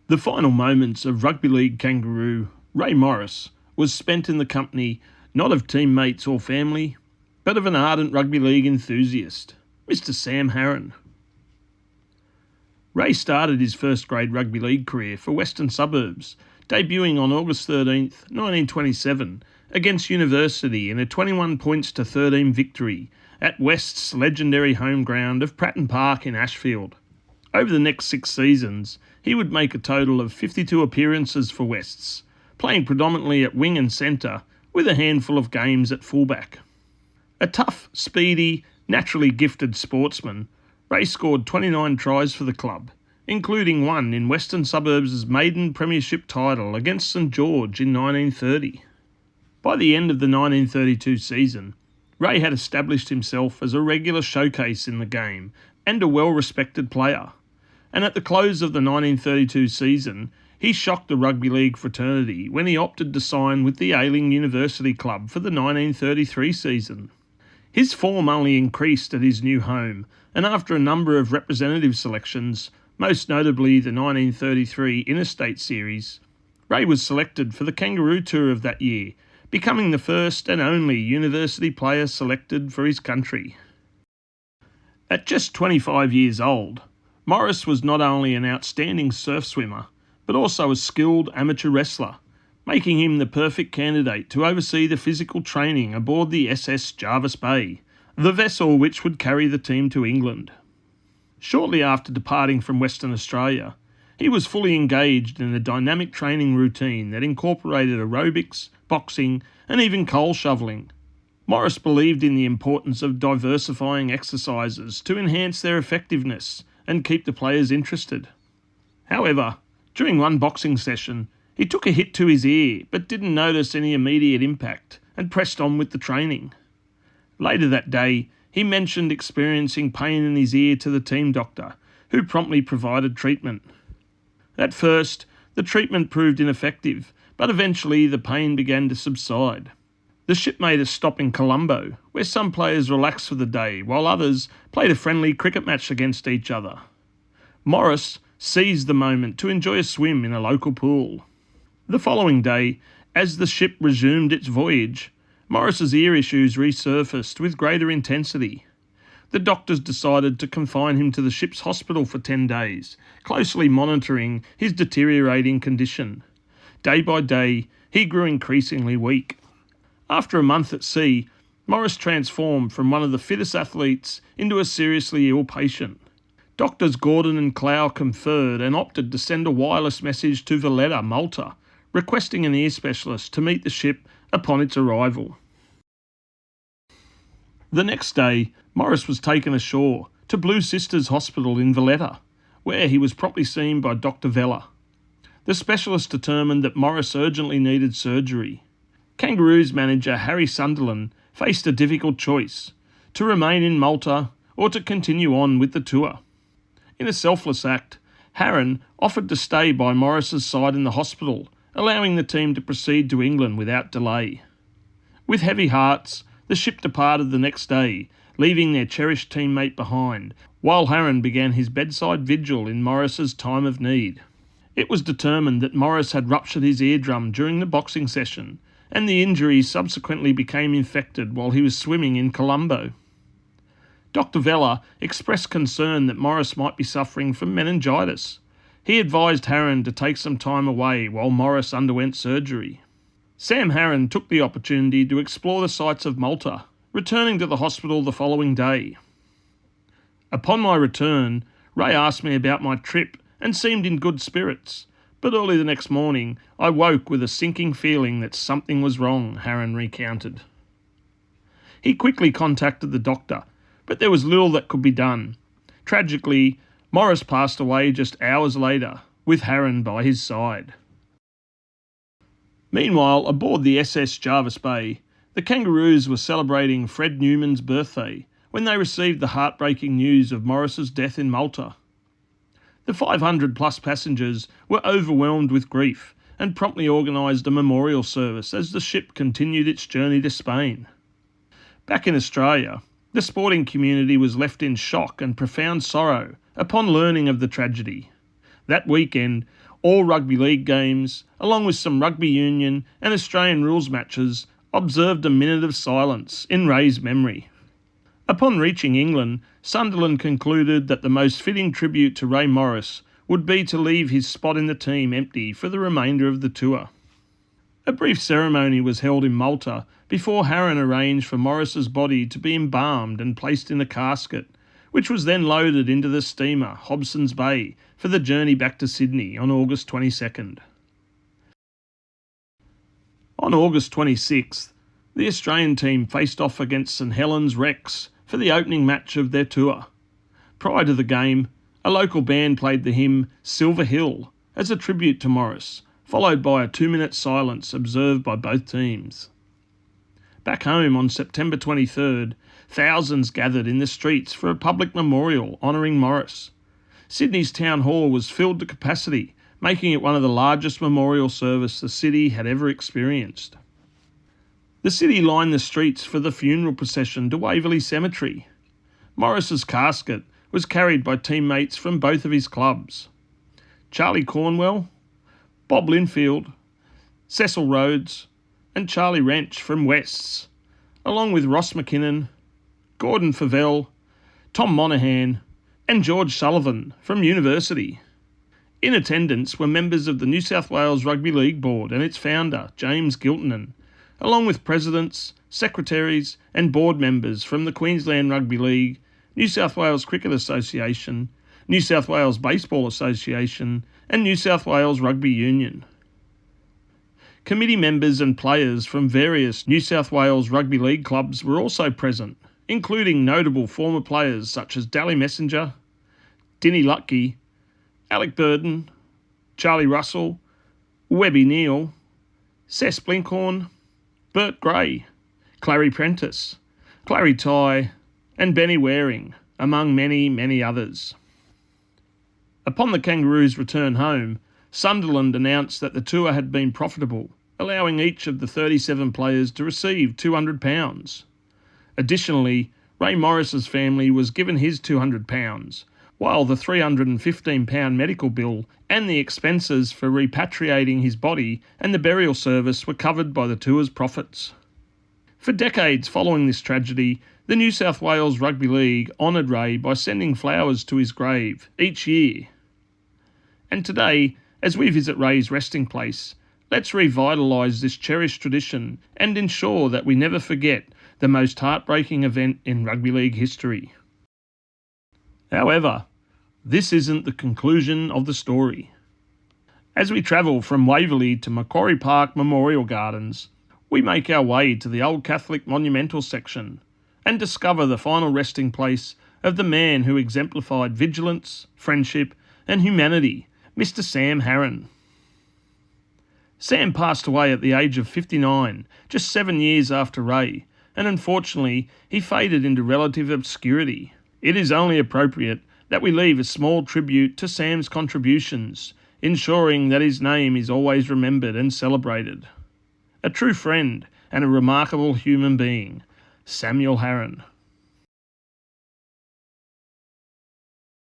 The final moments of rugby league kangaroo Ray Morris was spent in the company not of teammates or family, but of an ardent rugby league enthusiast, Mr. Sam Harren. Ray started his first grade rugby league career for Western Suburbs, debuting on August 13th, 1927 against University in a 21 points to 13 victory at West's legendary home ground of Pratton Park in Ashfield. Over the next 6 seasons, he would make a total of 52 appearances for Wests, playing predominantly at wing and centre, with a handful of games at fullback. A tough, speedy, naturally gifted sportsman, Ray scored 29 tries for the club, including one in Western Suburbs' maiden premiership title against St George in 1930. By the end of the 1932 season, Ray had established himself as a regular showcase in the game and a well-respected player, and at the close of the 1932 season, he shocked the rugby league fraternity when he opted to sign with the ailing University club for the 1933 season. His form only increased at his new home, and after a number of representative selections, most notably the 1933 Interstate Series, Ray was selected for the Kangaroo Tour of that year, becoming the first and only university player selected for his country. At just 25 years old, Morris was not only an outstanding surf swimmer, but also a skilled amateur wrestler, making him the perfect candidate to oversee the physical training aboard the SS Jervis Bay, the vessel which would carry the team to England. Shortly after departing from Western Australia, he was fully engaged in a dynamic training routine that incorporated aerobics, boxing, and even coal shovelling. Morris believed in the importance of diversifying exercises to enhance their effectiveness and keep the players interested. However, during one boxing session, he took a hit to his ear but didn't notice any immediate impact and pressed on with the training. Later that day, he mentioned experiencing pain in his ear to the team doctor, who promptly provided treatment. At first, the treatment proved ineffective, but eventually the pain began to subside. The ship made a stop in Colombo, where some players relaxed for the day, while others played a friendly cricket match against each other. Morris seized the moment to enjoy a swim in a local pool. The following day, as the ship resumed its voyage, Morris's ear issues resurfaced with greater intensity. The doctors decided to confine him to the ship's hospital for 10 days, closely monitoring his deteriorating condition. Day by day, he grew increasingly weak. After a month at sea, Morris transformed from one of the fittest athletes into a seriously ill patient. Doctors Gordon and Clow conferred and opted to send a wireless message to Valletta, Malta, requesting an ear specialist to meet the ship upon its arrival. The next day, Morris was taken ashore to Blue Sisters Hospital in Valletta, where he was promptly seen by Dr. Vella. The specialist determined that Morris urgently needed surgery. Kangaroos manager Harry Sunderland faced a difficult choice: to remain in Malta or to continue on with the tour. In a selfless act, Harren offered to stay by Morris's side in the hospital, allowing the team to proceed to England without delay. With heavy hearts, the ship departed the next day, leaving their cherished teammate behind, while Harren began his bedside vigil in Morris's time of need. It was determined that Morris had ruptured his eardrum during the boxing session, and the injury subsequently became infected while he was swimming in Colombo. Dr. Vella expressed concern that Morris might be suffering from meningitis. He advised Harren to take some time away while Morris underwent surgery. Sam Harren took the opportunity to explore the sights of Malta, returning to the hospital the following day. Upon my return, Ray asked me about my trip and seemed in good spirits, but early the next morning I woke with a sinking feeling that something was wrong, Harren recounted. He quickly contacted the doctor, but there was little that could be done. Tragically, Morris passed away just hours later, with Harren by his side. Meanwhile, aboard the SS Jervis Bay, the Kangaroos were celebrating Fred Newman's birthday when they received the heartbreaking news of Morris's death in Malta. The 500-plus passengers were overwhelmed with grief and promptly organised a memorial service as the ship continued its journey to Spain. Back in Australia, the sporting community was left in shock and profound sorrow upon learning of the tragedy. That weekend, All rugby league games, along with some rugby union and Australian rules matches, observed a minute of silence in Ray's memory. Upon reaching England, Sunderland concluded that the most fitting tribute to Ray Morris would be to leave his spot in the team empty for the remainder of the tour. A brief ceremony was held in Malta before Harren arranged for Morris's body to be embalmed and placed in a casket, which was then loaded into the steamer Hobson's Bay for the journey back to Sydney on August 22nd. On August 26th, the Australian team faced off against St Helens Rex for the opening match of their tour. Prior to the game, a local band played the hymn Silver Hill as a tribute to Morris, followed by a 2-minute silence observed by both teams. Back home on September 23rd, thousands gathered in the streets for a public memorial honouring Morris. Sydney's town hall was filled to capacity, making it one of the largest memorial services the city had ever experienced. The city lined the streets for the funeral procession to Waverley Cemetery. Morris's casket was carried by teammates from both of his clubs. Charlie Cornwell, Bob Linfield, Cecil Rhodes and Charlie Wrench from Wests, along with Ross McKinnon, Gordon Favell, Tom Monaghan and George Sullivan from University. In attendance were members of the New South Wales Rugby League Board and its founder, James Giltinan, along with presidents, secretaries and board members from the Queensland Rugby League, New South Wales Cricket Association, New South Wales Baseball Association and New South Wales Rugby Union. Committee members and players from various New South Wales Rugby League clubs were also present, including notable former players such as Dally Messenger, Dinny Lutke, Alec Burden, Charlie Russell, Webby Neal, Cess Blinkhorn, Bert Gray, Clary Prentice, Clary Tye and Benny Waring, among many, many others. Upon the Kangaroos' return home, Sunderland announced that the tour had been profitable, allowing each of the 37 players to receive £200. Additionally, Ray Morris's family was given his £200, while the £315 medical bill and the expenses for repatriating his body and the burial service were covered by the tour's profits. For decades following this tragedy, the New South Wales Rugby League honoured Ray by sending flowers to his grave each year. And today, as we visit Ray's resting place, let's revitalise this cherished tradition and ensure that we never forget the most heartbreaking event in rugby league history. However, this isn't the conclusion of the story. As we travel from Waverley to Macquarie Park Memorial Gardens, we make our way to the Old Catholic Monumental section and discover the final resting place of the man who exemplified vigilance, friendship and humanity, Mr. Sam Harren. Sam passed away at the age of 59, just 7 years after Ray, and unfortunately he faded into relative obscurity. It is only appropriate that we leave a small tribute to Sam's contributions, ensuring that his name is always remembered and celebrated. A true friend and a remarkable human being, Samuel Harren.